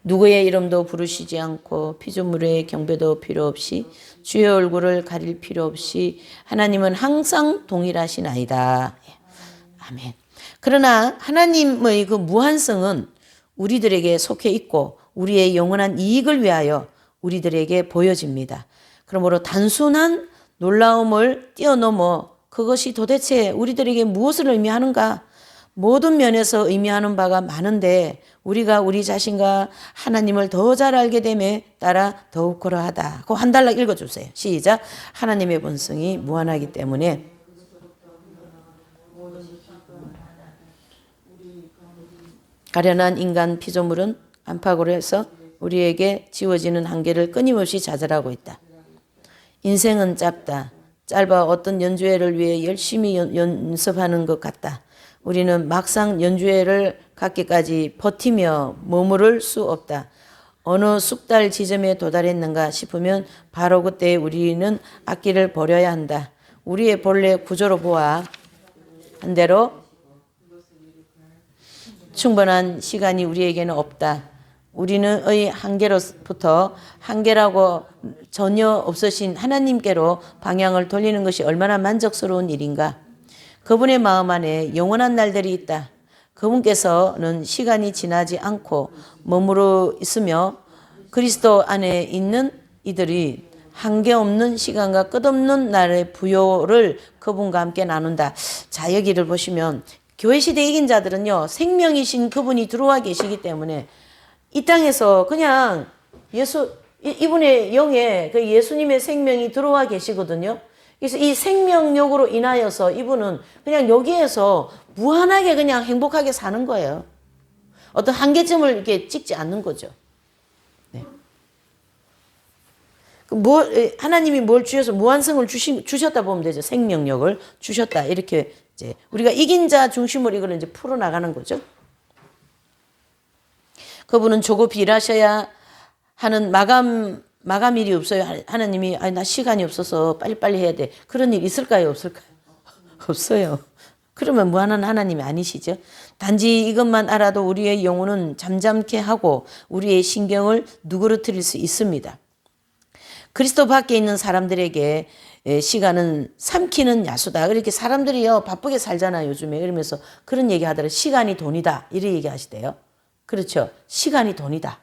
누구의 이름도 부르시지 않고 피조물의 경배도 필요 없이 주의 얼굴을 가릴 필요 없이 하나님은 항상 동일하시나이다. 아멘. 그러나 하나님의 그 무한성은 우리들에게 속해 있고 우리의 영원한 이익을 위하여 우리들에게 보여집니다. 그러므로 단순한 놀라움을 뛰어넘어 그것이 도대체 우리들에게 무엇을 의미하는가? 모든 면에서 의미하는 바가 많은데 우리가 우리 자신과 하나님을 더 잘 알게 됨에 따라 더욱 그러하다. 그거 한 달락 읽어주세요. 시작. 하나님의 본성이 무한하기 때문에 가련한 인간 피조물은 안팎으로 해서 우리에게 지워지는 한계를 끊임없이 좌절하고 있다. 인생은 짧아 어떤 연주회를 위해 열심히 연습하는 것 같다. 우리는 막상 연주회를 갖기까지 버티며 머무를 수 없다. 어느 숙달 지점에 도달했는가 싶으면 바로 그때 우리는 악기를 버려야 한다. 우리의 본래 구조로 보아 한 대로 충분한 시간이 우리에게는 없다. 우리는의 한계로부터 한계라고 전혀 없으신 하나님께로 방향을 돌리는 것이 얼마나 만족스러운 일인가. 그분의 마음 안에 영원한 날들이 있다. 그분께서는 시간이 지나지 않고 머무르 있으며 그리스도 안에 있는 이들이 한계 없는 시간과 끝없는 날의 부요를 그분과 함께 나눈다. 자, 여기를 보시면 교회 시대 이긴 자들은요, 생명이신 그분이 들어와 계시기 때문에 이 땅에서 그냥 이분의 영에 그 예수님의 생명이 들어와 계시거든요. 그래서 이 생명력으로 인하여서 이분은 그냥 여기에서 무한하게 그냥 행복하게 사는 거예요. 어떤 한계점을 이렇게 찍지 않는 거죠. 네. 하나님이 뭘 주셔서 무한성을 주셨다 보면 되죠. 생명력을 주셨다. 이렇게 이제 우리가 이긴 자 중심으로 이걸 이제 풀어나가는 거죠. 그분은 조급히 일하셔야 하는 마감일이 없어요. 하나님이 나 시간이 없어서 빨리빨리 해야 돼. 그런 일 있을까요? 없을까요? 없어요. 그러면 무한한 하나님이 아니시죠. 단지 이것만 알아도 우리의 영혼은 잠잠케 하고 우리의 신경을 누그러뜨릴 수 있습니다. 그리스도 밖에 있는 사람들에게 시간은 삼키는 야수다. 그렇게 사람들이요 바쁘게 살잖아요 요즘에. 그러면서 그런 얘기 하더라고요. 시간이 돈이다. 이렇게 얘기하시대요. 그렇죠. 시간이 돈이다.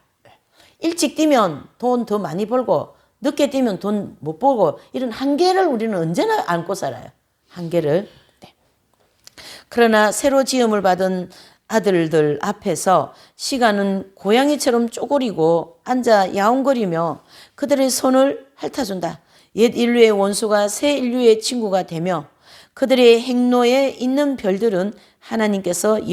일찍 뛰면 돈 더 많이 벌고 늦게 뛰면 돈 못 벌고 이런 한계를 우리는 언제나 안고 살아요. 한계를. 네. 그러나 새로 지음을 받은 아들들 앞에서 시간은 고양이처럼 쪼그리고 앉아 야옹거리며 그들의 손을 핥아준다. 옛 인류의 원수가 새 인류의 친구가 되며 그들의 행로에 있는 별들은 하나님께서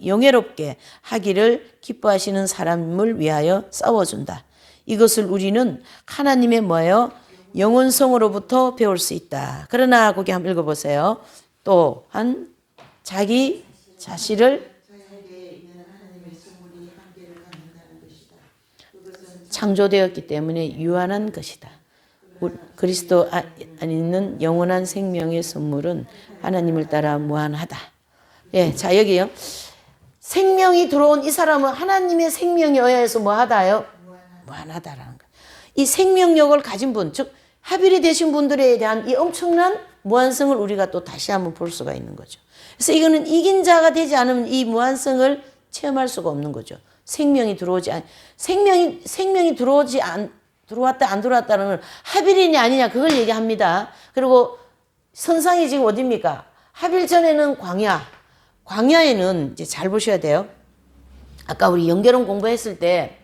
영예롭게 하기를 기뻐하시는 사람을 위하여 싸워준다. 이것을 우리는 하나님의 뭐예요? 영원성으로부터 배울 수 있다. 그러나 거기 한번 읽어보세요. 또한 자기 자신을 창조되었기 때문에 유한한 것이다. 그리스도 안에 있는 영원한 생명의 선물은 하나님을 따라 무한하다. 예, 자 여기요. 생명이 들어온 이 사람은 하나님의 생명에 의해서 뭐하다요? 무한하다라는 거. 이 생명력을 가진 분, 즉 하빌이 되신 분들에 대한 이 엄청난 무한성을 우리가 또 다시 한번 볼 수가 있는 거죠. 그래서 이거는 이긴 자가 되지 않으면 이 무한성을 체험할 수가 없는 거죠. 생명이 들어왔다 안 들어왔다는 건 하빌이냐 아니냐 그걸 얘기합니다. 그리고 선상이 지금 어디입니까? 하빌 전에는 광야에는 이제 잘 보셔야 돼요. 아까 우리 연결혼 공부했을 때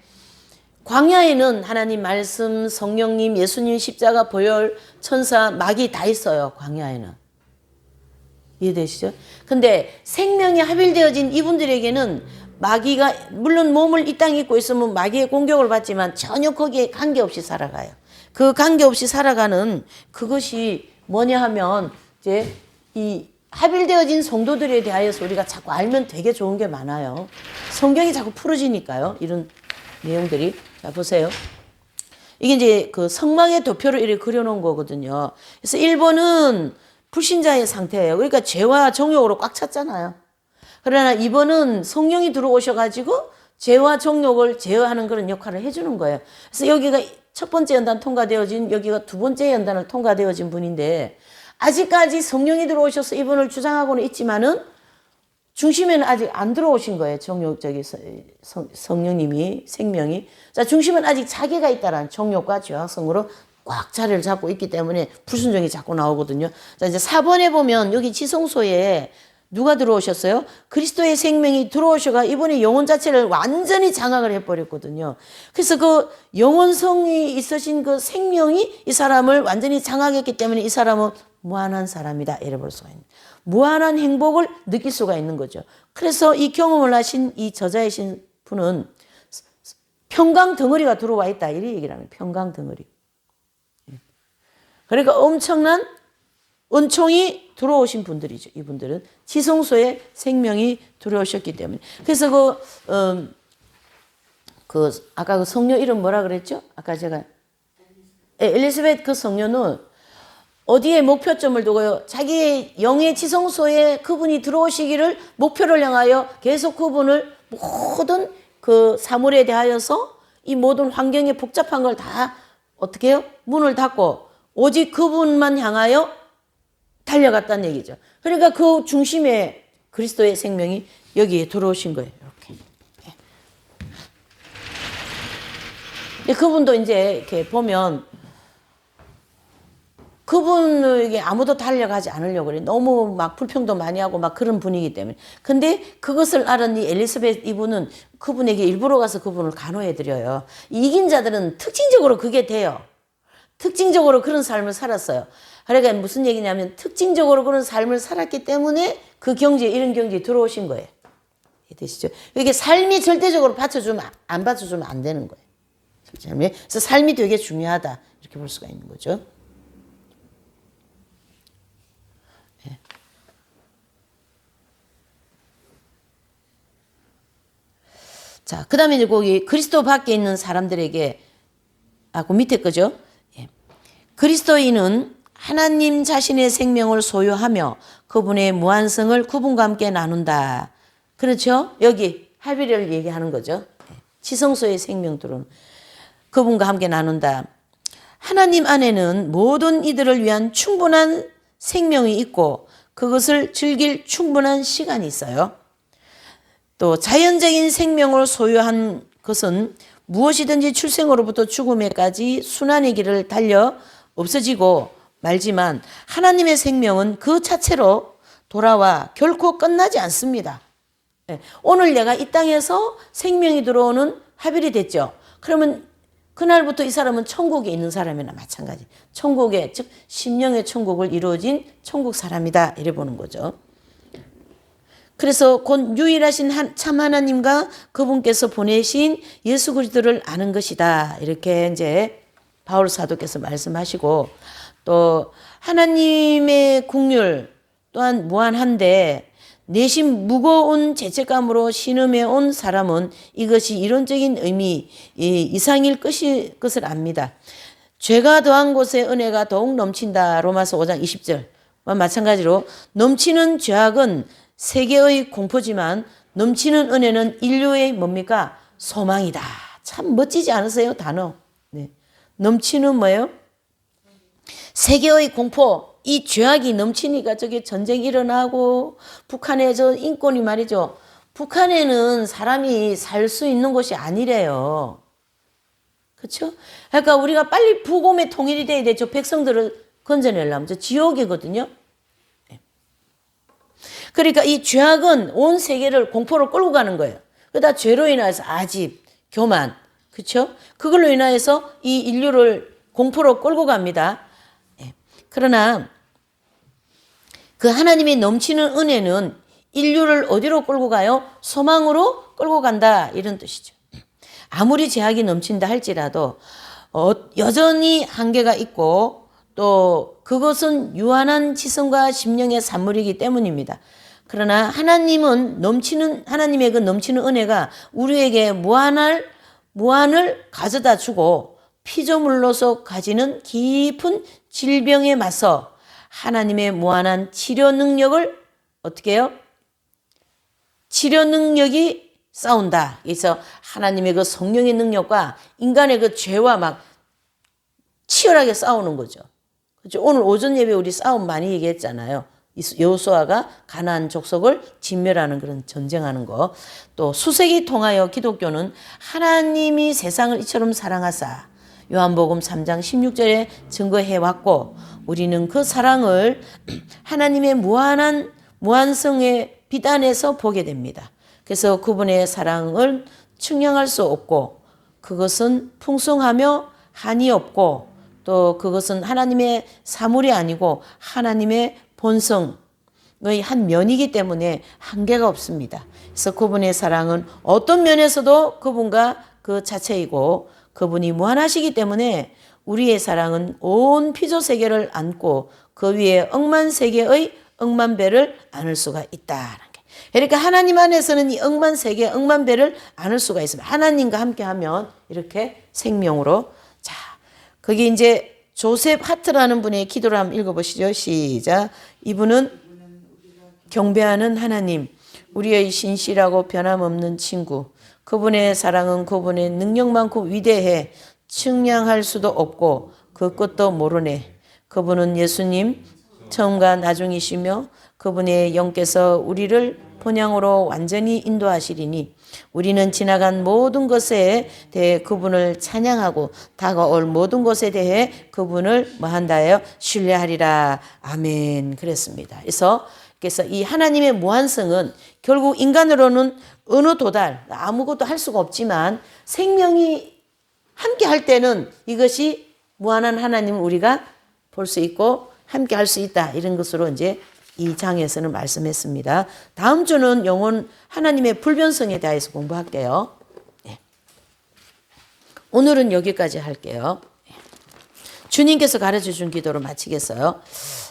광야에는 하나님 말씀, 성령님, 예수님 십자가, 보혈, 천사, 마귀 다 있어요. 광야에는. 이해되시죠? 근데 생명이 합일되어진 이분들에게는 마귀가 물론 몸을 이 땅에 입고 있으면 마귀의 공격을 받지만 전혀 거기에 관계없이 살아가요. 그 관계없이 살아가는 그것이 뭐냐 하면 이제 이 합일되어진 성도들에 대하여서 우리가 자꾸 알면 되게 좋은 게 많아요. 성경이 자꾸 풀어지니까요. 이런 내용들이. 자 보세요. 이게 이제 그 성막의 도표를 이렇게 그려놓은 거거든요. 그래서 1번은 불신자의 상태예요. 그러니까 죄와 정욕으로 꽉 찼잖아요. 그러나 2번은 성령이 들어오셔가지고 죄와 정욕을 제어하는 그런 역할을 해주는 거예요. 그래서 여기가 첫 번째 연단 통과되어진, 여기가 두 번째 연단을 통과되어진 분인데 아직까지 성령이 들어오셔서 이분을 주장하고는 있지만은 중심에는 아직 안 들어오신 거예요. 성령님이, 생명이. 자, 중심은 아직 자기가 있다라는 정욕과 죄악성으로 꽉 자리를 잡고 있기 때문에 불순종이 자꾸 나오거든요. 자, 이제 4번에 보면 여기 지성소에 누가 들어오셨어요? 그리스도의 생명이 들어오셔가 이분의 영혼 자체를 완전히 장악을 해버렸거든요. 그래서 그 영혼성이 있으신 그 생명이 이 사람을 완전히 장악했기 때문에 이 사람은 무한한 사람이다. 이래 볼 수가 있는. 무한한 행복을 느낄 수가 있는 거죠. 그래서 이 경험을 하신 이 저자이신 분은 평강 덩어리가 들어와 있다. 이렇게 얘기를 하는 거예요. 평강 덩어리. 그러니까 엄청난 은총이 들어오신 분들이죠. 이분들은 지성소에 생명이 들어오셨기 때문에. 그래서 아까 그 성녀 이름 뭐라 그랬죠? 아까 제가 엘리사벳 그 성녀는 어디에 목표점을 두고요? 자기의 영의 지성소에 그분이 들어오시기를 목표를 향하여 계속 그분을 모든 그 사물에 대하여서 이 모든 환경의 복잡한 걸 다 어떻게 해요? 문을 닫고 오직 그분만 향하여 달려갔다는 얘기죠. 그러니까 그 중심에 그리스도의 생명이 여기에 들어오신 거예요. 이렇게. 그분도 이제 이렇게 보면 그분에게 아무도 달려가지 않으려고 그래. 너무 막 불평도 많이 하고 막 그런 분위기 때문에. 근데 그것을 알은 이 엘리사벳 이분은 그분에게 일부러 가서 그분을 간호해드려요. 이긴 자들은 특징적으로 그게 돼요. 특징적으로 그런 삶을 살았어요. 그러니까 무슨 얘기냐면 특징적으로 그런 삶을 살았기 때문에 그 경지에 이런 경지에 들어오신 거예요. 되시죠? 이게 삶이 절대적으로 받쳐주면 안 받쳐주면 안 되는 거예요. 그래서 삶이 되게 중요하다 이렇게 볼 수가 있는 거죠. 자, 그 다음에 이제 거기 그리스도 밖에 있는 사람들에게, 그 밑에 거죠. 예. 그리스도인은 하나님 자신의 생명을 소유하며 그분의 무한성을 그분과 함께 나눈다. 그렇죠? 여기 하비를 얘기하는 거죠. 지성소의 생명 들어오는 그분과 함께 나눈다. 하나님 안에는 모든 이들을 위한 충분한 생명이 있고 그것을 즐길 충분한 시간이 있어요. 또 자연적인 생명을 소유한 것은 무엇이든지 출생으로부터 죽음에까지 순환의 길을 달려 없어지고 말지만 하나님의 생명은 그 자체로 돌아와 결코 끝나지 않습니다. 오늘 내가 이 땅에서 생명이 들어오는 하빌이 됐죠. 그러면 그날부터 이 사람은 천국에 있는 사람이나 마찬가지. 천국에, 즉 심령의 천국을 이루어진 천국 사람이다 이래 보는 거죠. 그래서 곧 유일하신 참 하나님과 그분께서 보내신 예수 그리스도를 아는 것이다. 이렇게 이제 바울 사도께서 말씀하시고, 또 하나님의 국률 또한 무한한데 내심 무거운 죄책감으로 신음해 온 사람은 이것이 이론적인 의미 이상일 것을 압니다. 죄가 더한 곳에 은혜가 더욱 넘친다. 로마서 5장 20절. 마찬가지로 넘치는 죄악은 세계의 공포지만 넘치는 은혜는 인류의 뭡니까? 소망이다. 참 멋지지 않으세요? 단어. 네. 넘치는 뭐예요? 세계의 공포. 이 죄악이 넘치니까 저게 전쟁이 일어나고 북한에 저 인권이 말이죠. 북한에는 사람이 살 수 있는 곳이 아니래요. 그렇죠? 그러니까 우리가 빨리 북음의 통일이 돼야 되죠. 백성들을 건져내려면 저 지옥이거든요. 그러니까 이 죄악은 온 세계를 공포로 끌고 가는 거예요. 그러다 죄로 인해서 아집, 교만, 그렇죠? 그걸로 인해서 이 인류를 공포로 끌고 갑니다. 그러나 그 하나님이 넘치는 은혜는 인류를 어디로 끌고 가요? 소망으로 끌고 간다 이런 뜻이죠. 아무리 죄악이 넘친다 할지라도 여전히 한계가 있고 또 그것은 유한한 지성과 심령의 산물이기 때문입니다. 그러나 하나님의 그 넘치는 은혜가 우리에게 무한을 가져다 주고 피조물로서 가지는 깊은 질병에 맞서 하나님의 무한한 치료 능력을 어떻게 해요? 치료 능력이 싸운다. 그래서 하나님의 그 성령의 능력과 인간의 그 죄와 막 치열하게 싸우는 거죠. 그렇죠? 오늘 오전 예배 우리 싸움 많이 얘기했잖아요. 여호수아가 가나안 족속을 진멸하는 그런 전쟁하는 거. 또 수세기 통하여 기독교는 하나님이 세상을 이처럼 사랑하사 요한복음 3장 16절에 증거해왔고 우리는 그 사랑을 하나님의 무한성의 빛 안에서 보게 됩니다. 그래서 그분의 사랑을 측량할 수 없고 그것은 풍성하며 한이 없고 또 그것은 하나님의 사물이 아니고 하나님의 본성의 한 면이기 때문에 한계가 없습니다. 그래서 그분의 사랑은 어떤 면에서도 그분과 그 자체이고 그분이 무한하시기 때문에 우리의 사랑은 온 피조 세계를 안고 그 위에 억만 세계의 억만 배를 안을 수가 있다는 게. 그러니까 하나님 안에서는 이 억만 세계, 억만 배를 안을 수가 있습니다. 하나님과 함께하면 이렇게 생명으로. 자, 거기 이제 조셉 하트라는 분의 기도를 한번 읽어보시죠. 시작. 이분은 경배하는 하나님, 우리의 신실하고 변함없는 친구. 그분의 사랑은 그분의 능력만큼 위대해 측량할 수도 없고 그 끝도 모르네. 그분은 예수님 처음과 나중이시며 그분의 영께서 우리를 본향으로 완전히 인도하시리니 우리는 지나간 모든 것에 대해 그분을 찬양하고 다가올 모든 것에 대해 그분을 뭐한다예요? 신뢰하리라. 아멘. 그랬습니다. 그래서 이 하나님의 무한성은 결국 인간으로는 어느 도달 아무것도 할 수가 없지만 생명이 함께 할 때는 이것이 무한한 하나님을 우리가 볼 수 있고 함께 할 수 있다. 이런 것으로 이제 이 장에서는 말씀했습니다. 다음 주는 영혼 하나님의 불변성에 대해서 공부할게요. 네. 오늘은 여기까지 할게요. 주님께서 가르쳐 준 기도로 마치겠어요.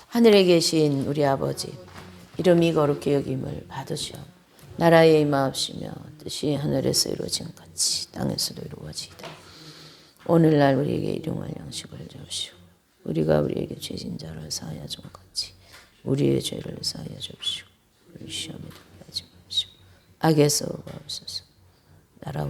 하늘에 계신 우리 아버지, 이름이 거룩히 여김을 받으시오. 나라에 임하옵시며 뜻이 하늘에서 이루어진 같이 땅에서도 이루어지이다. 오늘날 우리에게 일용할 양식을 주옵시오. 우리가 우리에게 죄진 자를 사하여 준 같이 우리의 죄를 사하여 주옵시오. 우리 시험에 들게 하지 마옵시오. 악에서 구하옵소서.